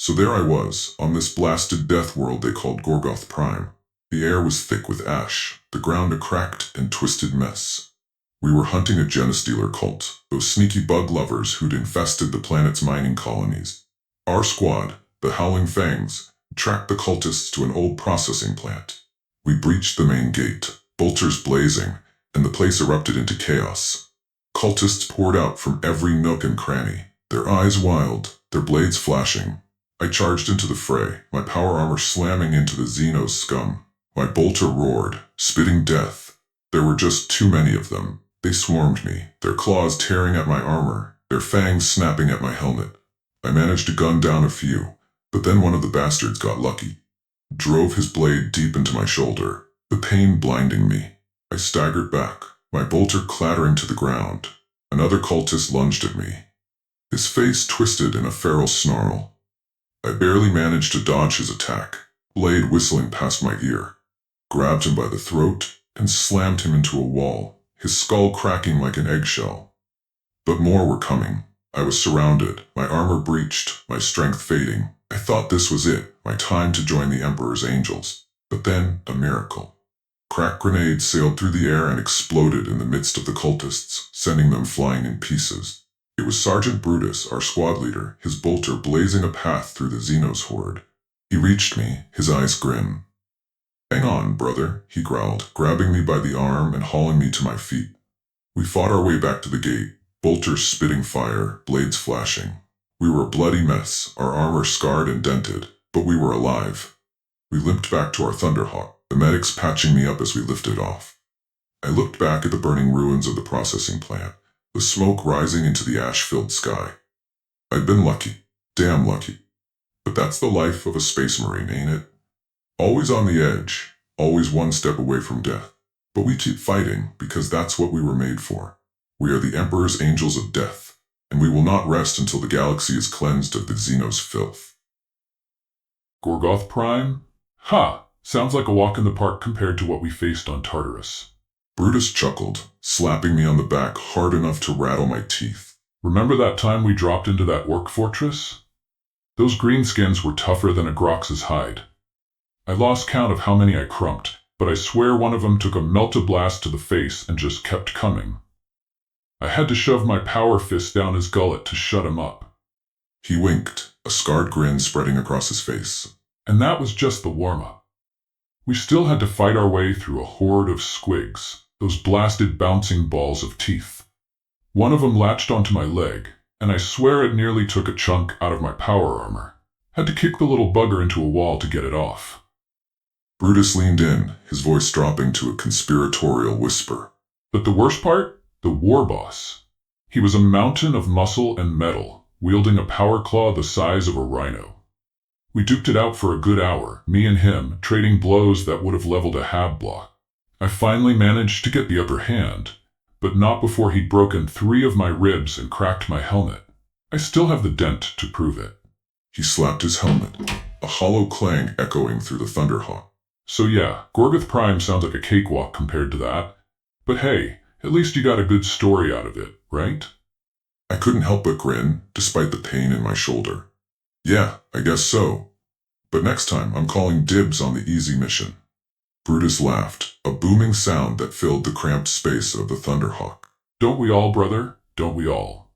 So there I was, on this blasted death world they called Gorgoth Prime. The air was thick with ash, the ground a cracked and twisted mess. We were hunting a genestealer cult, those sneaky bug lovers who'd infested the planet's mining colonies. Our squad, the Howling Fangs, tracked the cultists to an old processing plant. We breached the main gate, bolters blazing, and the place erupted into chaos. Cultists poured out from every nook and cranny, their eyes wild, their blades flashing. I charged into the fray, my power armor slamming into the Xenos scum. My bolter roared, spitting death. There were just too many of them. They swarmed me, their claws tearing at my armor, their fangs snapping at my helmet. I managed to gun down a few, but then one of the bastards got lucky. Drove his blade deep into my shoulder, the pain blinding me. I staggered back, my bolter clattering to the ground. Another cultist lunged at me, his face twisted in a feral snarl. I barely managed to dodge his attack, blade whistling past my ear. Grabbed him by the throat and slammed him into a wall, his skull cracking like an eggshell. But more were coming. I was surrounded, my armor breached, my strength fading. I thought this was it, my time to join the Emperor's angels. But then, a miracle. Crack grenades sailed through the air and exploded in the midst of the cultists, sending them flying in pieces. It was Sergeant Brutus, our squad leader, his bolter blazing a path through the Xenos horde. He reached me, his eyes grim. "Hang on, brother," he growled, grabbing me by the arm and hauling me to my feet. We fought our way back to the gate, bolters spitting fire, blades flashing. We were a bloody mess, our armor scarred and dented, but we were alive. We limped back to our Thunderhawk, the medics patching me up as we lifted off. I looked back at the burning ruins of the processing plant, the smoke rising into the ash-filled sky. I'd been lucky, damn lucky. But that's the life of a space marine, ain't it? Always on the edge, always one step away from death. But we keep fighting because that's what we were made for. We are the Emperor's angels of death, and we will not rest until the galaxy is cleansed of the Xenos filth. Gorgoth Prime? Ha! Sounds like a walk in the park compared to what we faced on Tartarus. Brutus chuckled, slapping me on the back hard enough to rattle my teeth. Remember that time we dropped into that orc fortress? Those greenskins were tougher than a Grox's hide. I lost count of how many I crumped, but I swear one of them took a melt-a-blast to the face and just kept coming. I had to shove my power fist down his gullet to shut him up. He winked, a scarred grin spreading across his face. And that was just the warm-up. We still had to fight our way through a horde of squigs, those blasted bouncing balls of teeth. One of them latched onto my leg, and I swear it nearly took a chunk out of my power armor. Had to kick the little bugger into a wall to get it off. Brutus leaned in, his voice dropping to a conspiratorial whisper. But the worst part? The war boss. He was a mountain of muscle and metal, wielding a power claw the size of a rhino. We duked it out for a good hour, me and him, trading blows that would have leveled a hab block. I finally managed to get the upper hand, but not before he'd broken 3 of my ribs and cracked my helmet. I still have the dent to prove it. He slapped his helmet, a hollow clang echoing through the Thunderhawk. So yeah, Gorgoth Prime sounds like a cakewalk compared to that. But hey, at least you got a good story out of it, right? I couldn't help but grin, despite the pain in my shoulder. Yeah, I guess so. But next time, I'm calling dibs on the easy mission. Brutus laughed, a booming sound that filled the cramped space of the Thunderhawk. Don't we all, brother? Don't we all?